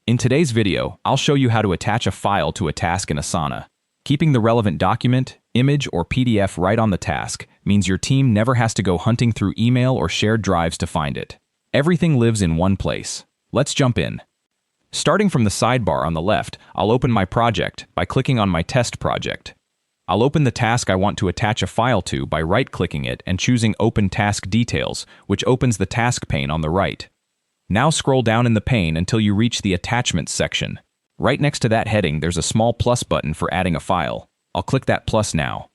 In today's video, I'll show you how to attach a file to a task in Asana. Keeping the relevant document, image, or PDF right on the task means your team never has to go hunting through email or shared drives to find it. Everything lives in one place. Let's jump in. Starting from the sidebar on the left, I'll open my project by clicking on my test project. I'll open the task I want to attach a file to by right-clicking it and choosing Open Task Details, which opens the task pane on the right. Now scroll down in the pane until you reach the Attachments section. Right next to that heading, there's a small plus button for adding a file. I'll click that plus now.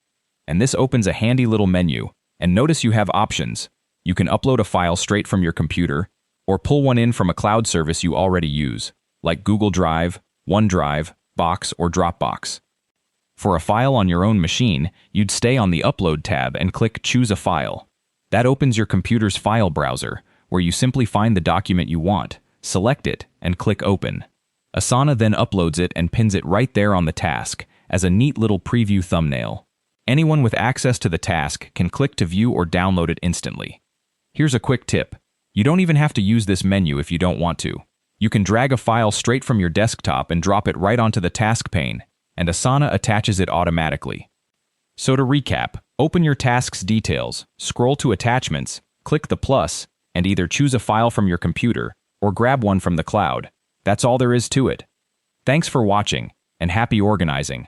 And this opens a handy little menu. And notice you have options. You can upload a file straight from your computer, or pull one in from a cloud service you already use, like Google Drive, OneDrive, Box, or Dropbox. For a file on your own machine, you'd stay on the Upload tab and click Choose a File. That opens your computer's file browser, where you simply find the document you want, select it, and click Open. Asana then uploads it and pins it right there on the task, as a neat little preview thumbnail. Anyone with access to the task can click to view or download it instantly. Here's a quick tip. You don't even have to use this menu if you don't want to. You can drag a file straight from your desktop and drop it right onto the task pane, and Asana attaches it automatically. So to recap, open your task's details, scroll to Attachments, click the plus, and either choose a file from your computer or grab one from the cloud. That's all there is to it. Thanks for watching, and happy organizing.